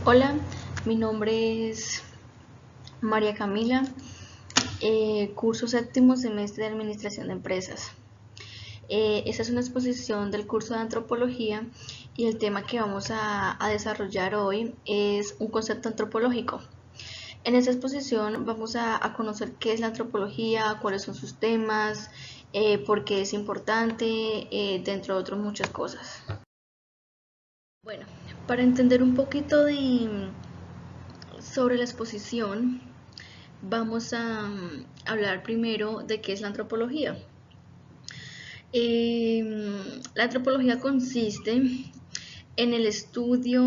Hola, mi nombre es María Camila, curso séptimo semestre de Administración de Empresas. Esta es una exposición del curso de Antropología y el tema que vamos a desarrollar hoy es un concepto antropológico. En esta exposición vamos a conocer qué es la antropología, cuáles son sus temas, por qué es importante, dentro de otras muchas cosas. Bueno, para entender un poquito sobre la exposición, vamos a hablar primero de qué es la antropología. La antropología consiste en el estudio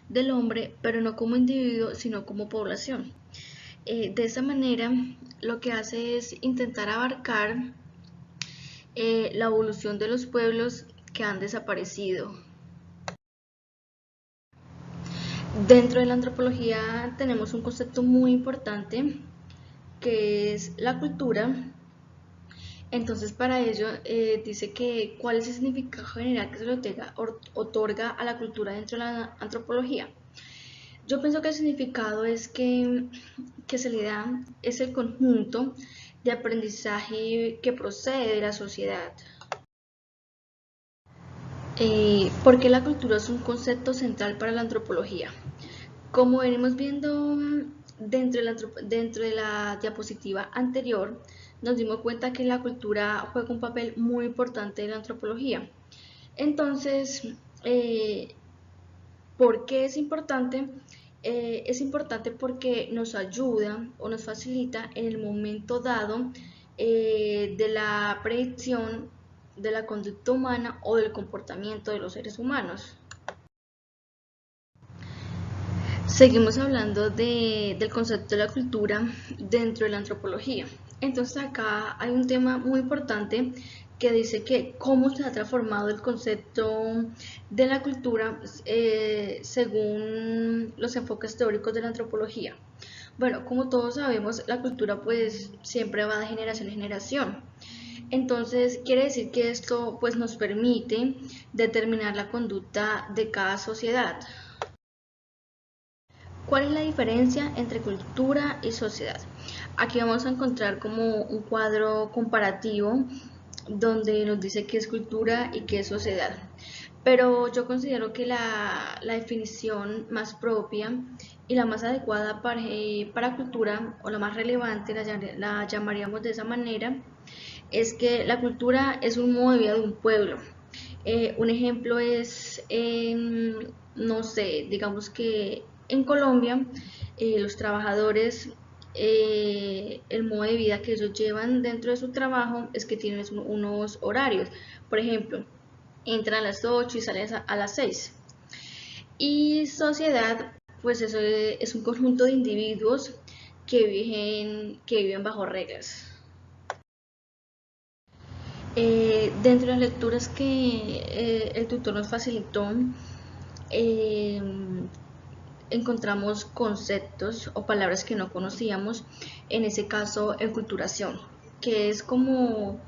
del hombre, pero no como individuo, sino como población. De esa manera, lo que hace es intentar abarcar la evolución de los pueblos que han desaparecido. Dentro de la antropología tenemos un concepto muy importante que es la cultura. Entonces, para ello, dice que cuál es el significado general que se le otorga a la cultura dentro de la antropología. Yo pienso que el significado es que se le da es el conjunto de aprendizaje que procede de la sociedad. ¿Por qué la cultura es un concepto central para la antropología? Como venimos viendo dentro de la diapositiva anterior, nos dimos cuenta que la cultura juega un papel muy importante en la antropología. Entonces, eh, ¿por qué es importante? Es importante porque nos ayuda o nos facilita en el momento dado de la predicción de la conducta humana o del comportamiento de los seres humanos. Seguimos hablando del concepto de la cultura dentro de la antropología. Entonces acá hay un tema muy importante que dice que cómo se ha transformado el concepto de la cultura según los enfoques teóricos de la antropología. Bueno, como todos sabemos, la cultura pues siempre va de generación en generación. Entonces quiere decir que esto pues nos permite determinar la conducta de cada sociedad. ¿Cuál es la diferencia entre cultura y sociedad? Aquí vamos a encontrar como un cuadro comparativo donde nos dice qué es cultura y qué es sociedad. Pero yo considero que la definición más propia y la más adecuada para cultura, o la más relevante, la llamaríamos de esa manera, es que la cultura es un modo de vida de un pueblo. Un ejemplo es, no sé, digamos que en Colombia los trabajadores, el modo de vida que ellos llevan dentro de su trabajo es que tienen unos horarios. Por ejemplo, entran a las 8 y salen a las 6. Y sociedad, pues eso es un conjunto de individuos que viven bajo reglas. Dentro de las lecturas que el tutor nos facilitó, eh, encontramos conceptos o palabras que no conocíamos, en ese caso enculturación, que es como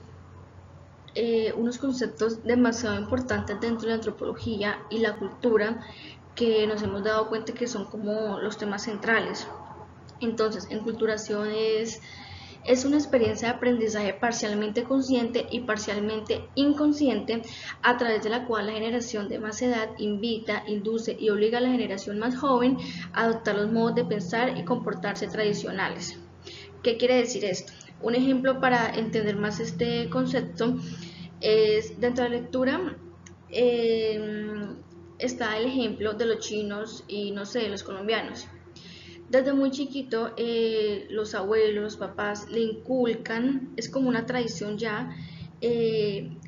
unos conceptos demasiado importantes dentro de la antropología y la cultura que nos hemos dado cuenta que son como los temas centrales. Entonces, enculturación es una experiencia de aprendizaje parcialmente consciente y parcialmente inconsciente, a través de la cual la generación de más edad invita, induce y obliga a la generación más joven a adoptar los modos de pensar y comportarse tradicionales. ¿Qué quiere decir esto? Un ejemplo para entender más este concepto es dentro de la lectura. Está el ejemplo de los chinos y no sé, de los colombianos. Desde muy chiquito, los abuelos, los papás le inculcan, es como una tradición ya,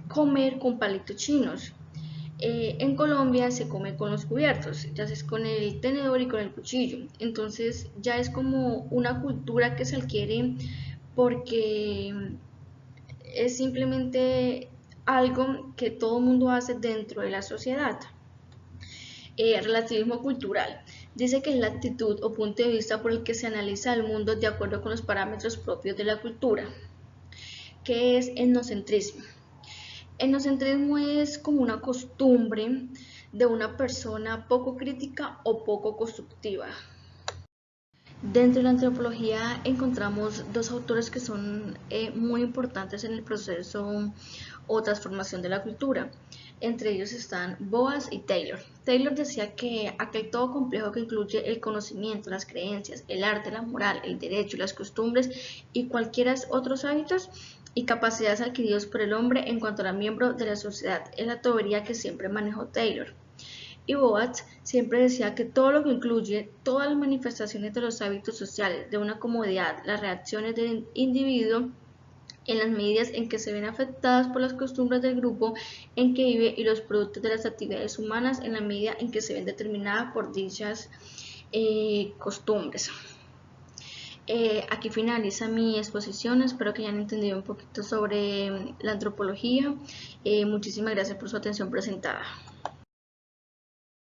comer con palitos chinos. En Colombia se come con los cubiertos, ya sea con el tenedor y con el cuchillo. Entonces ya es como una cultura que se adquiere porque es simplemente algo que todo el mundo hace dentro de la sociedad. Relativismo cultural. Dice que es la actitud o punto de vista por el que se analiza el mundo de acuerdo con los parámetros propios de la cultura. ¿Qué es etnocentrismo? Etnocentrismo es como una costumbre de una persona poco crítica o poco constructiva. Dentro de la antropología encontramos dos autores que son muy importantes en el proceso o transformación de la cultura. Entre ellos están Boas y Taylor. Taylor decía que aquel todo complejo que incluye el conocimiento, las creencias, el arte, la moral, el derecho, las costumbres y cualquiera otros hábitos y capacidades adquiridos por el hombre en cuanto a miembro de la sociedad es la teoría que siempre manejó Taylor. Y Boas siempre decía que todo lo que incluye todas las manifestaciones de los hábitos sociales, de una comodidad, las reacciones del individuo, en las medidas en que se ven afectadas por las costumbres del grupo en que vive y los productos de las actividades humanas en la medida en que se ven determinadas por dichas costumbres. Aquí finaliza mi exposición, espero que hayan entendido un poquito sobre la antropología. Muchísimas gracias por su atención presentada.